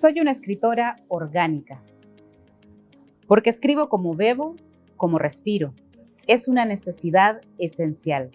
Soy una escritora orgánica, porque escribo como bebo, como respiro. Es una necesidad esencial.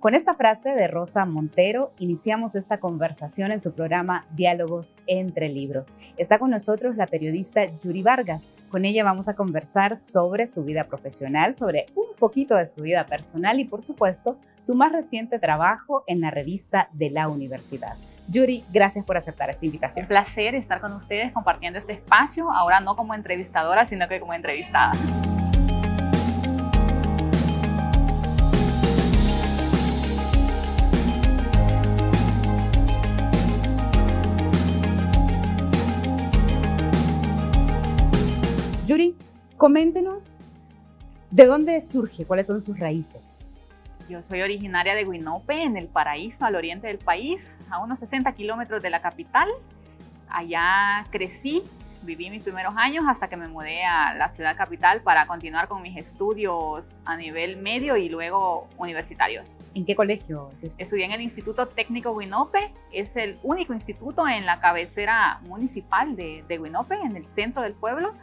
Con esta frase de Rosa Montero iniciamos esta conversación en su programa Diálogos entre Libros. Está con nosotros la periodista Yuri Vargas. Con ella vamos a conversar sobre su vida profesional, sobre un poquito de su vida personal y, por supuesto, su más reciente trabajo en la revista de la universidad. Yuri, gracias por aceptar esta invitación. Un placer estar con ustedes compartiendo este espacio, ahora no como entrevistadora, sino que como entrevistada. Yuri, coméntenos de dónde surge, cuáles son sus raíces. Yo soy originaria de Huinope, en el Paraíso, al oriente del país, a unos 60 kilómetros de la capital. Allá crecí, viví mis primeros años hasta que me mudé a la ciudad capital para continuar con mis estudios a nivel medio y luego universitarios. ¿En qué colegio? Estudié en el Instituto Técnico Huinope, es el único instituto en la cabecera municipal de Huinope, en el centro del pueblo.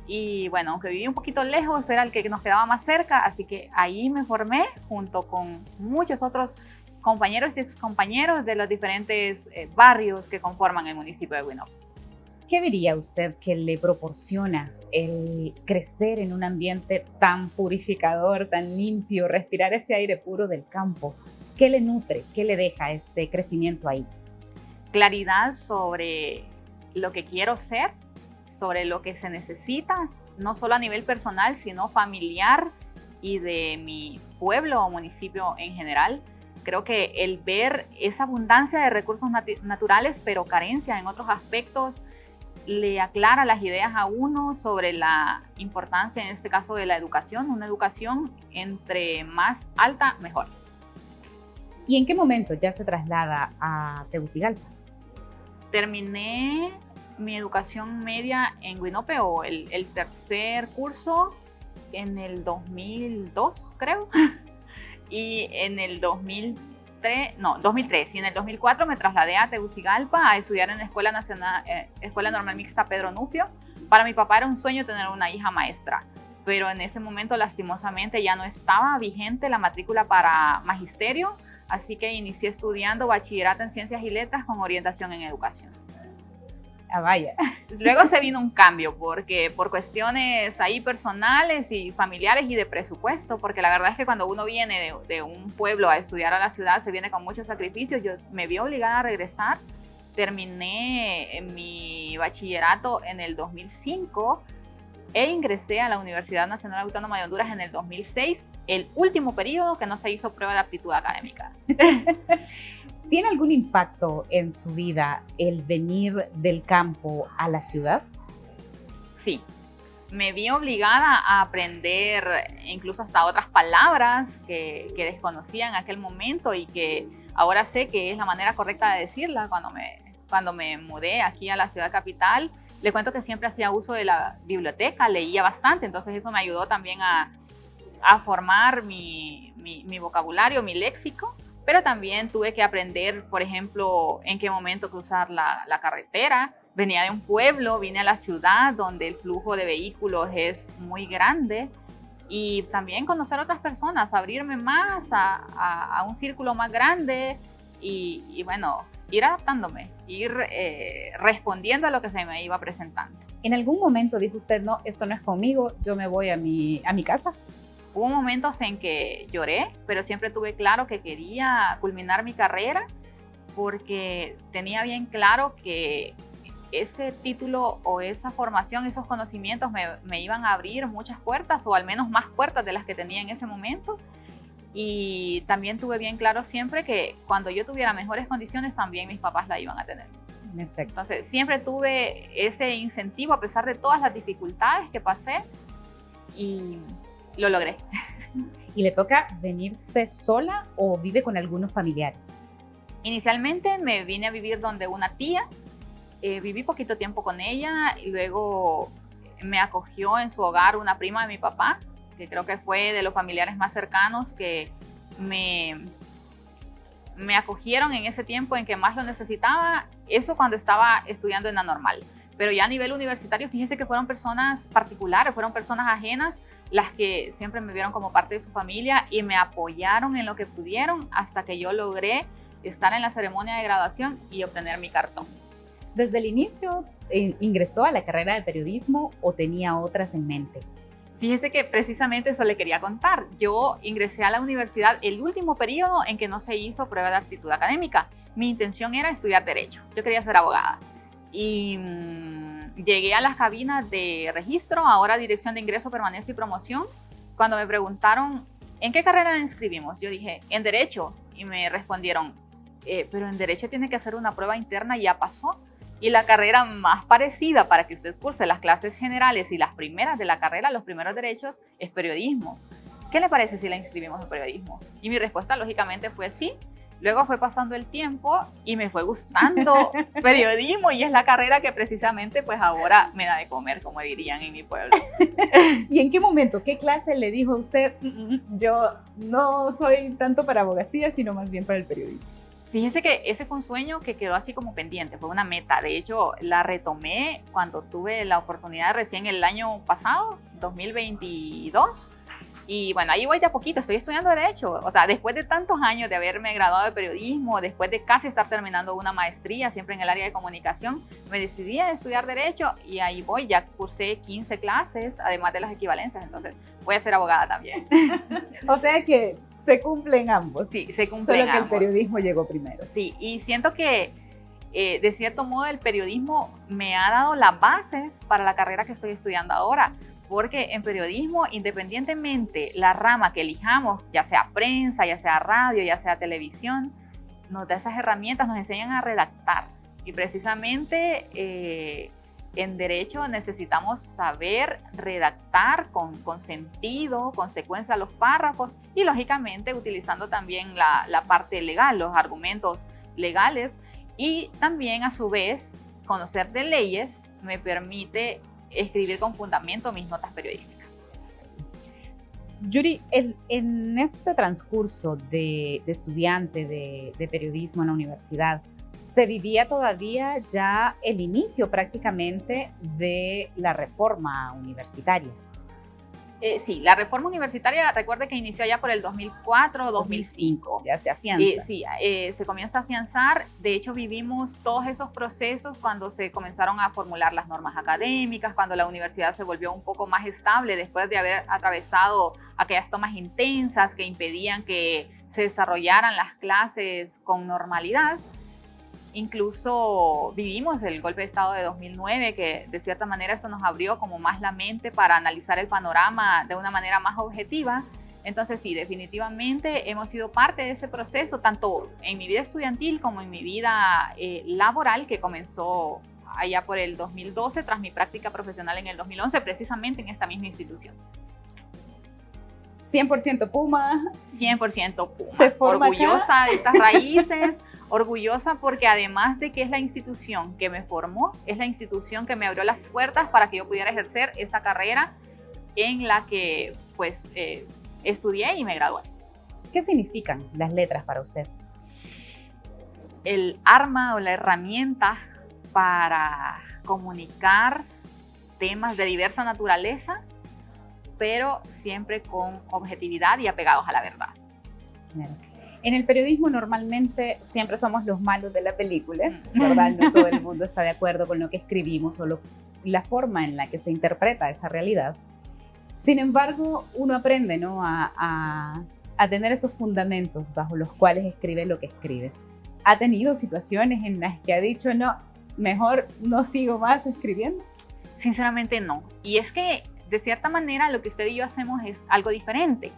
Y bueno, aunque viví un poquito lejos, era el que nos quedaba más cerca, así que ahí me formé junto con muchos otros compañeros y excompañeros de los diferentes barrios que conforman el municipio de Huinope. ¿Qué diría usted que le proporciona el crecer en un ambiente tan purificador, tan limpio, respirar ese aire puro del campo? ¿Qué le nutre? ¿Qué le deja este crecimiento ahí? Claridad sobre lo que quiero ser, sobre lo que se necesita, no solo a nivel personal, sino familiar y de mi pueblo o municipio en general. Creo que el ver esa abundancia de recursos naturales, pero carencia en otros aspectos, le aclara las ideas a uno sobre la importancia, en este caso, de la educación. Una educación entre más alta, mejor. ¿Y en qué momento ya se traslada a Tegucigalpa? Terminé mi educación media en Huinope, o el tercer curso, en el 2002, creo. Y en el 2003, y en el 2004 me trasladé a Tegucigalpa a estudiar en la Escuela Normal Mixta Pedro Nufio. Para mi papá era un sueño tener una hija maestra, pero en ese momento lastimosamente ya no estaba vigente la matrícula para magisterio, así que inicié estudiando bachillerato en Ciencias y Letras con orientación en educación. Ah, vaya. Luego se vino un cambio porque por cuestiones ahí personales y familiares y de presupuesto, porque la verdad es que cuando uno viene de un pueblo a estudiar a la ciudad se viene con muchos sacrificios. Yo me vi obligada a regresar. Terminé mi bachillerato en el 2005 e ingresé a la Universidad Nacional Autónoma de Honduras en el 2006, el último periodo que no se hizo prueba de aptitud académica. ¿Tiene algún impacto en su vida el venir del campo a la ciudad? Sí, me vi obligada a aprender incluso hasta otras palabras que desconocía en aquel momento y que ahora sé que es la manera correcta de decirla. Cuando me mudé aquí a la ciudad capital, le cuento que siempre hacía uso de la biblioteca, leía bastante, entonces eso me ayudó también a formar mi vocabulario, mi léxico. Pero también tuve que aprender, por ejemplo, en qué momento cruzar la carretera. Venía de un pueblo, vine a la ciudad donde el flujo de vehículos es muy grande, y también conocer otras personas, abrirme más a un círculo más grande y bueno, ir adaptándome, ir respondiendo a lo que se me iba presentando. ¿En algún momento dijo usted, no, esto no es conmigo, yo me voy a mi casa? Hubo momentos en que lloré, pero siempre tuve claro que quería culminar mi carrera porque tenía bien claro que ese título o esa formación, esos conocimientos me iban a abrir muchas puertas, o al menos más puertas de las que tenía en ese momento. Y también tuve bien claro siempre que cuando yo tuviera mejores condiciones, también mis papás la iban a tener. Perfecto. Entonces siempre tuve ese incentivo a pesar de todas las dificultades que pasé, y lo logré. ¿Y le toca venirse sola o vive con algunos familiares? Inicialmente me vine a vivir donde una tía. Viví poquito tiempo con ella y luego me acogió en su hogar una prima de mi papá, que creo que fue de los familiares más cercanos que me me acogieron en ese tiempo en que más lo necesitaba, eso cuando estaba estudiando en la normal. Pero ya a nivel universitario, fíjense que fueron personas particulares, fueron personas ajenas las que siempre me vieron como parte de su familia y me apoyaron en lo que pudieron hasta que yo logré estar en la ceremonia de graduación y obtener mi cartón. ¿Desde el inicio ingresó a la carrera de periodismo o tenía otras en mente? Fíjese que precisamente eso le quería contar. Yo ingresé a la universidad el último periodo en que no se hizo prueba de aptitud académica. Mi intención era estudiar Derecho. Yo quería ser abogada. Y llegué a las cabinas de registro, ahora Dirección de Ingreso, Permanencia y Promoción. Cuando me preguntaron, ¿en qué carrera la inscribimos? Yo dije, en Derecho. Y me respondieron, pero en Derecho tiene que hacer una prueba interna y ya pasó. Y la carrera más parecida para que usted curse las clases generales y las primeras de la carrera, los primeros derechos, es periodismo. ¿Qué le parece si la inscribimos en periodismo? Y mi respuesta lógicamente fue sí. Luego fue pasando el tiempo y me fue gustando periodismo y es la carrera que precisamente pues ahora me da de comer, como dirían en mi pueblo. ¿Y en qué momento, qué clase le dijo a usted, yo no soy tanto para abogacía, sino más bien para el periodismo? Fíjense que ese fue un sueño que quedó así como pendiente, fue una meta. De hecho, la retomé cuando tuve la oportunidad recién el año pasado, 2022. Y bueno, ahí voy de a poquito, estoy estudiando Derecho. O sea, después de tantos años de haberme graduado de periodismo, después de casi estar terminando una maestría, siempre en el área de comunicación, me decidí a estudiar Derecho y ahí voy, ya cursé 15 clases, además de las equivalencias, entonces voy a ser abogada también. O sea que se cumplen ambos. Sí, se cumplen ambos. Solo que el periodismo llegó primero. Sí, y siento que de cierto modo el periodismo me ha dado las bases para la carrera que estoy estudiando ahora. Porque en periodismo, independientemente la rama que elijamos, ya sea prensa, ya sea radio, ya sea televisión, nos da esas herramientas, nos enseñan a redactar. Y precisamente en Derecho necesitamos saber redactar con sentido, con secuencia a los párrafos y lógicamente utilizando también la parte legal, los argumentos legales. Y también a su vez conocer de leyes me permite escribir con fundamento mis notas periodísticas. Yuri, en este transcurso de estudiante de periodismo en la universidad, ¿se vivía todavía ya el inicio prácticamente de la reforma universitaria? Sí, la reforma universitaria, recuerde que inició ya por el 2004, 2005. Ya se afianza. Sí, se comienza a afianzar. De hecho, vivimos todos esos procesos cuando se comenzaron a formular las normas académicas, cuando la universidad se volvió un poco más estable después de haber atravesado aquellas tomas intensas que impedían que se desarrollaran las clases con normalidad. Incluso vivimos el golpe de Estado de 2009, que de cierta manera eso nos abrió como más la mente para analizar el panorama de una manera más objetiva. Entonces sí, definitivamente hemos sido parte de ese proceso, tanto en mi vida estudiantil como en mi vida laboral, que comenzó allá por el 2012, tras mi práctica profesional en el 2011, precisamente en esta misma institución. 100% Puma. 100% Puma. ¿Se forma orgullosa acá? de estas raíces, orgullosa porque además de que es la institución que me formó, es la institución que me abrió las puertas para que yo pudiera ejercer esa carrera en la que pues estudié y me gradué. ¿Qué significan las letras para usted? El arma o la herramienta para comunicar temas de diversa naturaleza, pero siempre con objetividad y apegados a la verdad. Claro. En el periodismo normalmente siempre somos los malos de la película, ¿verdad? No todo el mundo está de acuerdo con lo que escribimos o la forma en la que se interpreta esa realidad. Sin embargo, uno aprende, ¿no? a tener esos fundamentos bajo los cuales escribe lo que escribe. ¿Ha tenido situaciones en las que ha dicho, no, mejor no sigo más escribiendo? Sinceramente no. Y es que de cierta manera lo que usted y yo hacemos es algo diferente,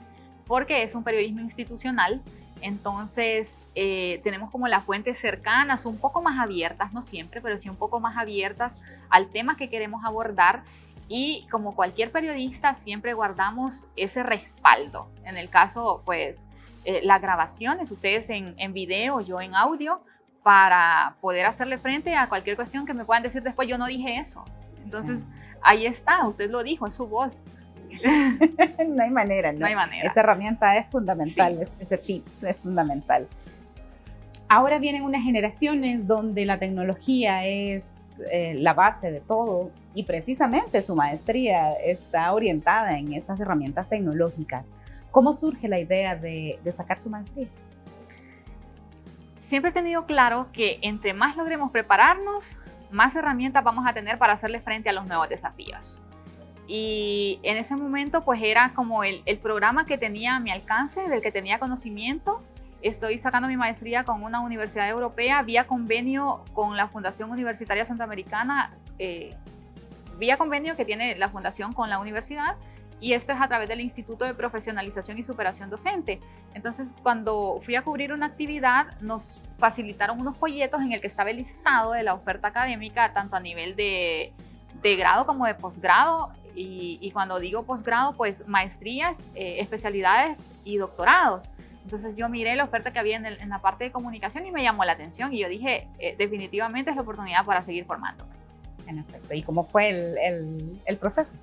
porque es un periodismo institucional. Entonces tenemos como las fuentes cercanas, un poco más abiertas, no siempre, pero sí un poco más abiertas al tema que queremos abordar, y como cualquier periodista siempre guardamos ese respaldo. En el caso, pues, las grabaciones, ustedes en video, yo en audio, para poder hacerle frente a cualquier cuestión que me puedan decir después, yo no dije eso. Entonces, sí, ahí está, usted lo dijo, es su voz. No hay manera, ¿no? No hay manera. Esa herramienta es fundamental, sí. Ese tips es fundamental. Ahora vienen unas generaciones donde la tecnología es la base de todo y precisamente su maestría está orientada en estas herramientas tecnológicas. ¿Cómo surge la idea de sacar su maestría? Siempre he tenido claro que entre más logremos prepararnos, más herramientas vamos a tener para hacerle frente a los nuevos desafíos. Y en ese momento pues era como el programa que tenía a mi alcance, del que tenía conocimiento. Estoy sacando mi maestría con una universidad europea vía convenio con la Fundación Universitaria Centroamericana, vía convenio que tiene la fundación con la universidad, y esto es a través del Instituto de Profesionalización y Superación Docente. Entonces, cuando fui a cubrir una actividad, nos facilitaron unos folletos en el que estaba el listado de la oferta académica, tanto a nivel de grado como de posgrado, y cuando digo posgrado, pues maestrías, especialidades y doctorados. Entonces yo miré la oferta que había en la parte de comunicación y me llamó la atención, y yo dije, definitivamente es la oportunidad para seguir formándome. En efecto. ¿Y cómo fue el proceso?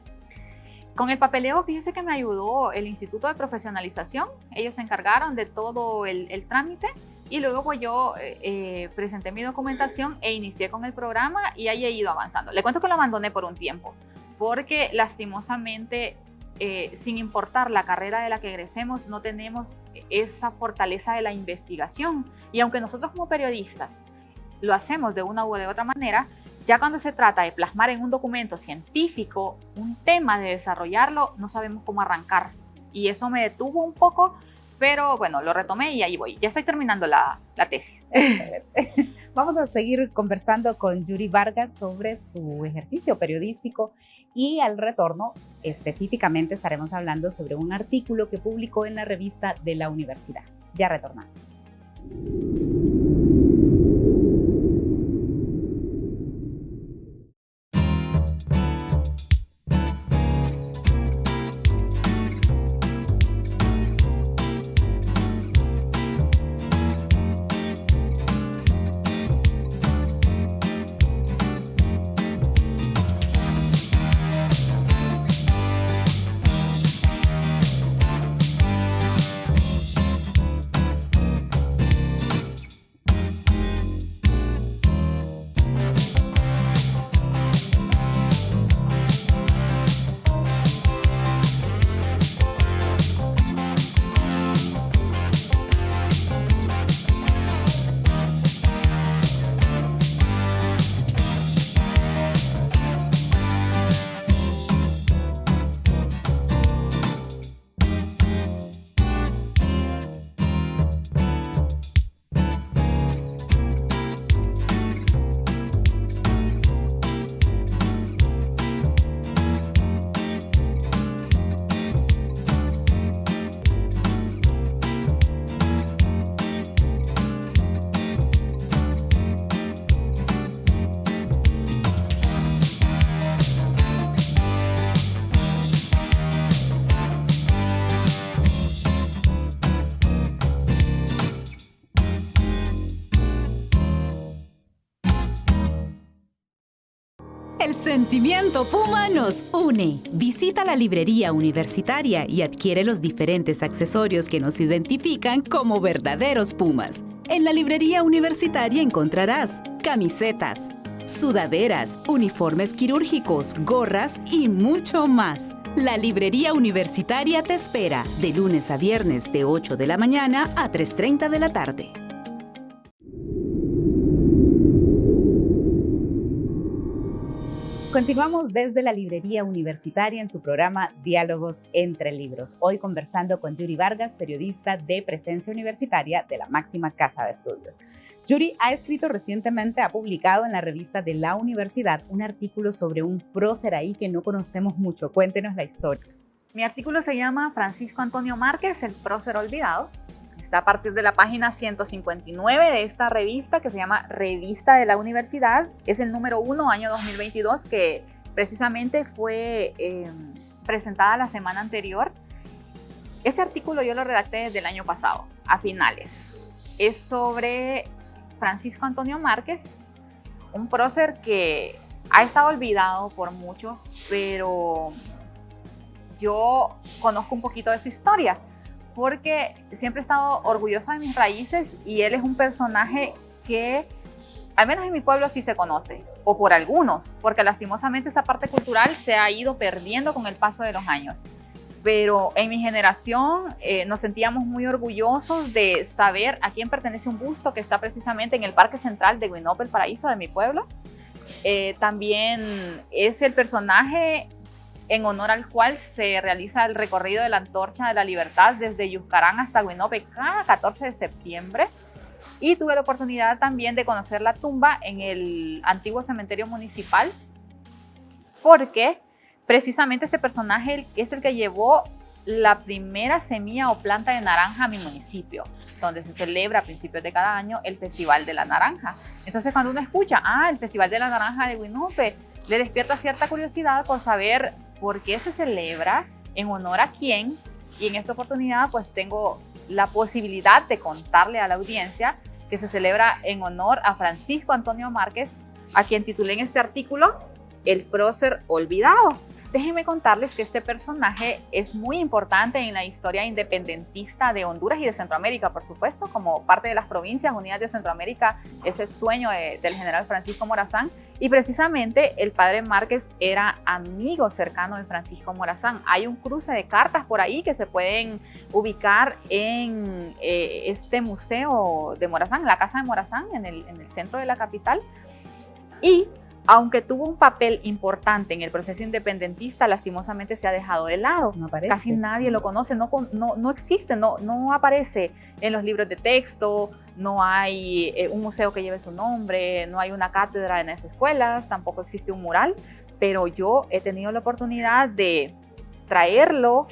Con el papeleo, fíjese que me ayudó el Instituto de Profesionalización. Ellos se encargaron de todo el trámite, y luego pues yo presenté mi documentación e inicié con el programa, y ahí he ido avanzando. Le cuento que lo abandoné por un tiempo, porque lastimosamente, sin importar la carrera de la que egresemos, no tenemos esa fortaleza de la investigación. Y aunque nosotros como periodistas lo hacemos de una u de otra manera, ya cuando se trata de plasmar en un documento científico un tema, de desarrollarlo, no sabemos cómo arrancar. Y eso me detuvo un poco, pero bueno, lo retomé y ahí voy. Ya estoy terminando la tesis. Vamos a seguir conversando con Yuri Vargas sobre su ejercicio periodístico, y al retorno específicamente estaremos hablando sobre un artículo que publicó en la revista de la universidad. Ya retornamos. El sentimiento Puma nos une. Visita la librería universitaria y adquiere los diferentes accesorios que nos identifican como verdaderos Pumas. En la librería universitaria encontrarás camisetas, sudaderas, uniformes quirúrgicos, gorras y mucho más. La librería universitaria te espera de lunes a viernes de 8 de la mañana a 3:30 de la tarde. Continuamos desde la librería universitaria en su programa Diálogos entre Libros. Hoy conversando con Yuri Vargas, periodista de Presencia Universitaria de la máxima casa de estudios. Yuri ha escrito recientemente, ha publicado en la revista de la universidad un artículo sobre un prócer ahí que no conocemos mucho. Cuéntenos la historia. Mi artículo se llama Francisco Antonio Márquez, el prócer olvidado. Está a partir de la página 159 de esta revista, que se llama Revista de la Universidad. Es el número 1, año 2022, que precisamente fue presentada la semana anterior. Ese artículo yo lo redacté desde el año pasado, a finales. Es sobre Francisco Antonio Márquez, un prócer que ha estado olvidado por muchos, pero yo conozco un poquito de su historia. porque siempre he estado orgullosa de mis raíces y él es un personaje que, al menos en mi pueblo, sí se conoce, o por algunos, porque lastimosamente esa parte cultural se ha ido perdiendo con el paso de los años. Pero en mi generación nos sentíamos muy orgullosos de saber a quién pertenece un busto que está precisamente en el Parque Central de Guinope, el paraíso de mi pueblo. También es el personaje en honor al cual se realiza el recorrido de la Antorcha de la Libertad desde Yuscarán hasta Guinope cada 14 de septiembre. Y tuve la oportunidad también de conocer la tumba en el antiguo cementerio municipal, porque precisamente este personaje es el que llevó la primera semilla o planta de naranja a mi municipio, donde se celebra a principios de cada año el Festival de la Naranja. Entonces, cuando uno escucha, el Festival de la Naranja de Guinope, le despierta cierta curiosidad por saber por qué se celebra, en honor a quién, y en esta oportunidad pues tengo la posibilidad de contarle a la audiencia que se celebra en honor a Francisco Antonio Márquez, a quien titulé en este artículo El prócer olvidado. Déjenme contarles que este personaje es muy importante en la historia independentista de Honduras y de Centroamérica, por supuesto, como parte de las Provincias Unidas de Centroamérica, ese sueño del general Francisco Morazán. Y precisamente el padre Márquez era amigo cercano de Francisco Morazán. Hay un cruce de cartas por ahí que se pueden ubicar en este museo de Morazán, la casa de Morazán, en el centro de la capital. Y aunque tuvo un papel importante en el proceso independentista, lastimosamente se ha dejado de lado. No aparece. Casi nadie lo conoce, no existe, no aparece en los libros de texto, no hay un museo que lleve su nombre, no hay una cátedra en esas escuelas, tampoco existe un mural, pero yo he tenido la oportunidad de traerlo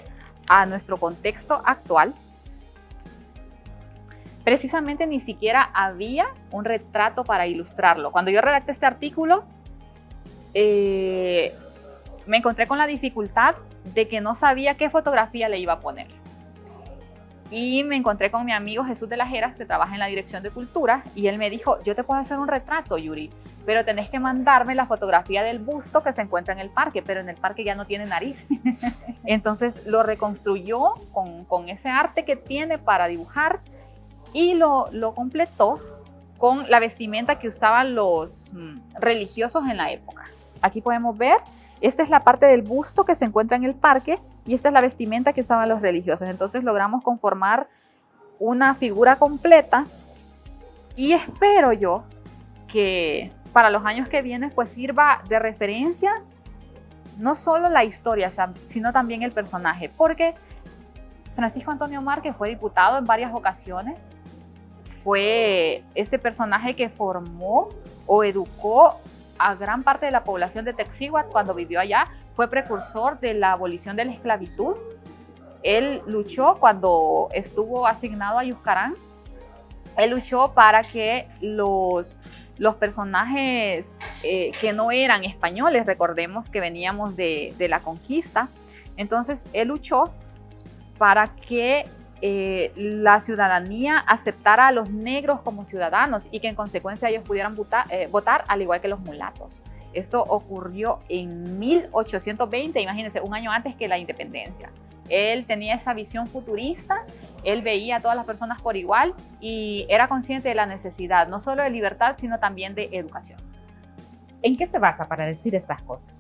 a nuestro contexto actual. Precisamente ni siquiera había un retrato para ilustrarlo. Cuando yo redacté este artículo, me encontré con la dificultad de que no sabía qué fotografía le iba a poner. Y me encontré con mi amigo Jesús de las Heras, que trabaja en la Dirección de Cultura, y él me dijo, yo te puedo hacer un retrato, Yuri, pero tenés que mandarme la fotografía del busto que se encuentra en el parque, pero en el parque ya no tiene nariz. Entonces lo reconstruyó con ese arte que tiene para dibujar y lo completó con la vestimenta que usaban los religiosos en la época. Aquí podemos ver, esta es la parte del busto que se encuentra en el parque y esta es la vestimenta que usaban los religiosos. Entonces logramos conformar una figura completa y espero yo que para los años que vienen pues sirva de referencia no solo la historia, sino también el personaje, porque Francisco Antonio Márquez fue diputado en varias ocasiones, fue este personaje que formó o educó a gran parte de la población de Texíhuatl cuando vivió allá, fue precursor de la abolición de la esclavitud. Él luchó cuando estuvo asignado a Yuscarán, él luchó para que los personajes que no eran españoles, recordemos que veníamos de la conquista, entonces él luchó para que la ciudadanía aceptara a los negros como ciudadanos y que en consecuencia ellos pudieran votar al igual que los mulatos. Esto ocurrió en 1820, imagínense, un año antes que la independencia. Él tenía esa visión futurista, él veía a todas las personas por igual y era consciente de la necesidad, no solo de libertad, sino también de educación. ¿En qué se basa para decir estas cosas?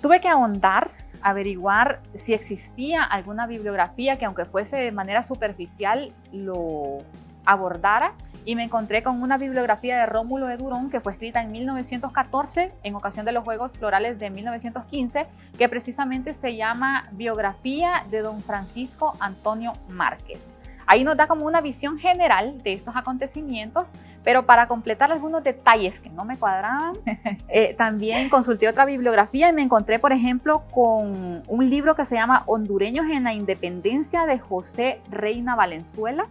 Tuve que ahondar, averiguar si existía alguna bibliografía que aunque fuese de manera superficial lo abordara y me encontré con una bibliografía de Rómulo de Durón que fue escrita en 1914 en ocasión de los Juegos Florales de 1915 que precisamente se llama Biografía de don Francisco Antonio Márquez. Ahí nos da como una visión general de estos acontecimientos, pero para completar algunos detalles que no me cuadraban, también consulté otra bibliografía y me encontré, por ejemplo, con un libro que se llama Hondureños en la Independencia de José Reina Valenzuela,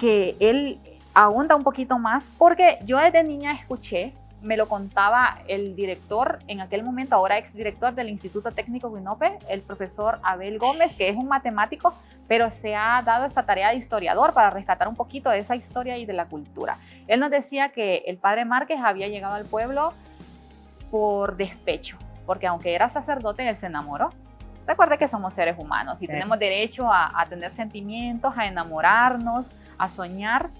que él ahonda un poquito más, porque yo desde niña escuché, me lo contaba el director, en aquel momento, ahora exdirector del Instituto Técnico Guinope, el profesor Abel Gómez, que es un matemático, pero se ha dado esta tarea de historiador para rescatar un poquito de esa historia y de la cultura. Él nos decía que el padre Márquez había llegado al pueblo por despecho, porque aunque era sacerdote, él se enamoró recuerde que somos seres humanos y tenemos derecho a tener sentimientos, a enamorarnos, a soñar.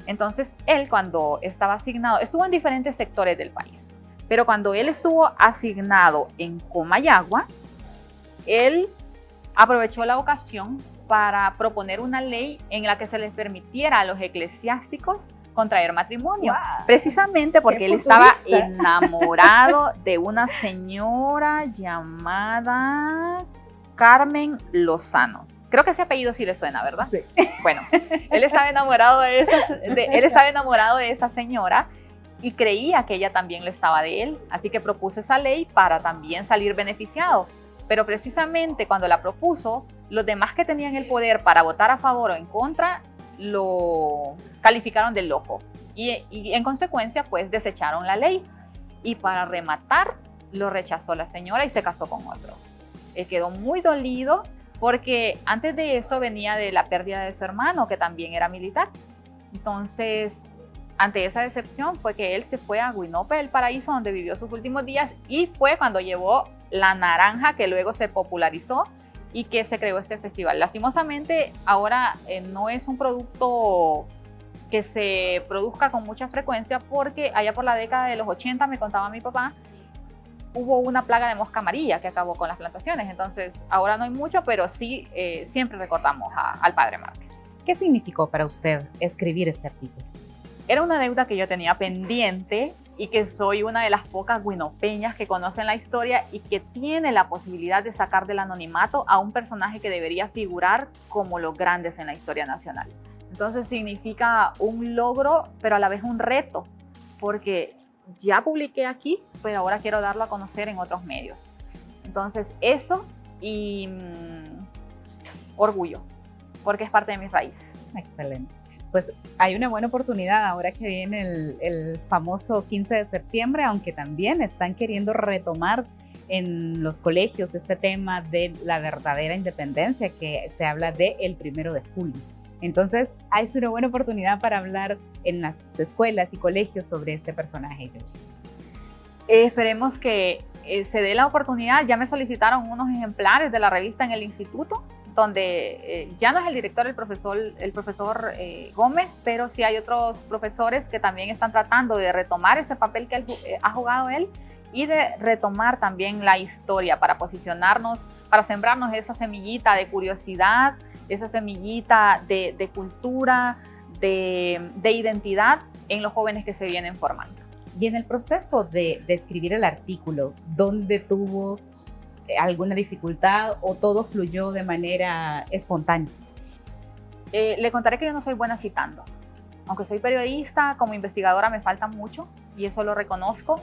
Entonces, él cuando estaba asignado, estuvo en diferentes sectores del país, pero cuando él estuvo asignado en Comayagua, él aprovechó la ocasión para proponer una ley en la que se les permitiera a los eclesiásticos contraer matrimonio, precisamente porque él estaba enamorado de una señora llamada Carmen Lozano. Creo que ese apellido sí le suena, ¿verdad? Sí. Bueno, él estaba enamorado de esa señora y creía que ella también lo estaba de él, así que propuso esa ley para también salir beneficiado. Pero precisamente cuando la propuso, los demás que tenían el poder para votar a favor o en contra lo calificaron de loco y en consecuencia pues desecharon la ley y para rematar lo rechazó la señora y se casó con otro. Él quedó muy dolido porque antes de eso venía de la pérdida de su hermano que también era militar. Entonces, ante esa decepción fue que él se fue a Guinope del Paraíso, donde vivió sus últimos días, y fue cuando llevó la naranja que luego se popularizó y que se creó este festival. Lastimosamente, ahora no es un producto que se produzca con mucha frecuencia porque allá por la década de los 80, me contaba mi papá, hubo una plaga de mosca amarilla que acabó con las plantaciones. Entonces, ahora no hay mucho, pero sí siempre recordamos al padre Márquez. ¿Qué significó para usted escribir este artículo? Era una deuda que yo tenía pendiente y que soy una de las pocas guinopeñas que conocen la historia y que tiene la posibilidad de sacar del anonimato a un personaje que debería figurar como los grandes en la historia nacional. Entonces significa un logro, pero a la vez un reto, porque ya publiqué aquí, pero ahora quiero darlo a conocer en otros medios. Entonces eso y orgullo, porque es parte de mis raíces. Excelente. Pues hay una buena oportunidad ahora que viene el famoso 15 de septiembre, aunque también están queriendo retomar en los colegios este tema de la verdadera independencia, que se habla de el 1 de julio. Entonces, hay una buena oportunidad para hablar en las escuelas y colegios sobre este personaje. Esperemos que se dé la oportunidad. Ya me solicitaron unos ejemplares de la revista en el instituto, donde ya no es el director el profesor Gómez, pero sí hay otros profesores que también están tratando de retomar ese papel que ha jugado él y de retomar también la historia para posicionarnos, para sembrarnos esa semillita de curiosidad, esa semillita de cultura, de identidad en los jóvenes que se vienen formando. Y en el proceso de escribir el artículo, ¿dónde tuvo alguna dificultad o todo fluyó de manera espontánea? Le contaré que yo no soy buena citando. Aunque soy periodista, como investigadora me falta mucho y eso lo reconozco.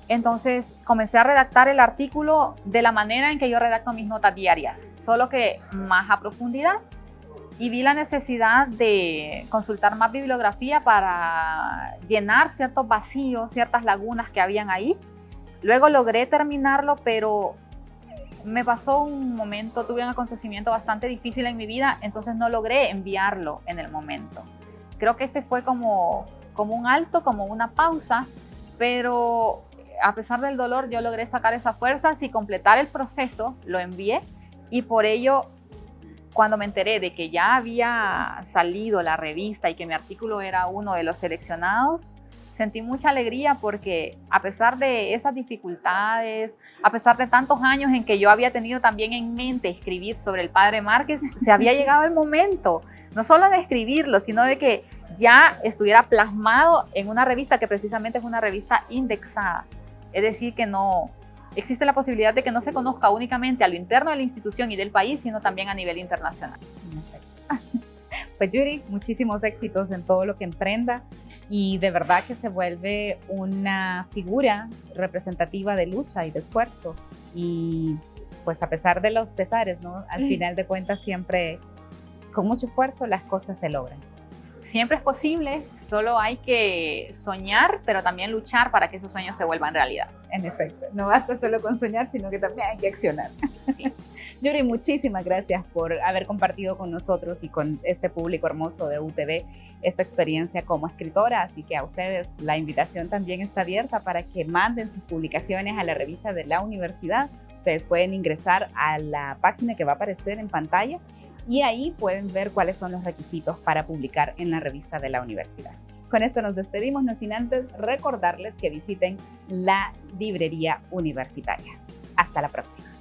Entonces comencé a redactar el artículo de la manera en que yo redacto mis notas diarias, solo que más a profundidad, y vi la necesidad de consultar más bibliografía para llenar ciertos vacíos, ciertas lagunas que habían ahí. Luego logré terminarlo, pero me pasó un momento, tuve un acontecimiento bastante difícil en mi vida, entonces no logré enviarlo en el momento. Creo que ese fue como un alto, como una pausa, pero a pesar del dolor yo logré sacar esas fuerzas y completar el proceso, lo envié, y por ello cuando me enteré de que ya había salido la revista y que mi artículo era uno de los seleccionados, sentí mucha alegría porque a pesar de esas dificultades, a pesar de tantos años en que yo había tenido también en mente escribir sobre el padre Márquez, se había llegado el momento, no solo de escribirlo, sino de que ya estuviera plasmado en una revista que precisamente es una revista indexada. Es decir, que no existe la posibilidad de que no se conozca únicamente a lo interno de la institución y del país, sino también a nivel internacional. Pues Yuri, muchísimos éxitos en todo lo que emprenda y de verdad que se vuelve una figura representativa de lucha y de esfuerzo, y pues a pesar de los pesares, ¿no? Al final de cuentas siempre con mucho esfuerzo las cosas se logran. Siempre es posible, solo hay que soñar, pero también luchar para que esos sueños se vuelvan realidad. En efecto, no basta solo con soñar, sino que también hay que accionar. Sí. Yuri, muchísimas gracias por haber compartido con nosotros y con este público hermoso de UTV esta experiencia como escritora, así que a ustedes la invitación también está abierta para que manden sus publicaciones a la revista de la universidad. Ustedes pueden ingresar a la página que va a aparecer en pantalla y ahí pueden ver cuáles son los requisitos para publicar en la revista de la universidad. Con esto nos despedimos, no sin antes recordarles que visiten la librería universitaria. Hasta la próxima.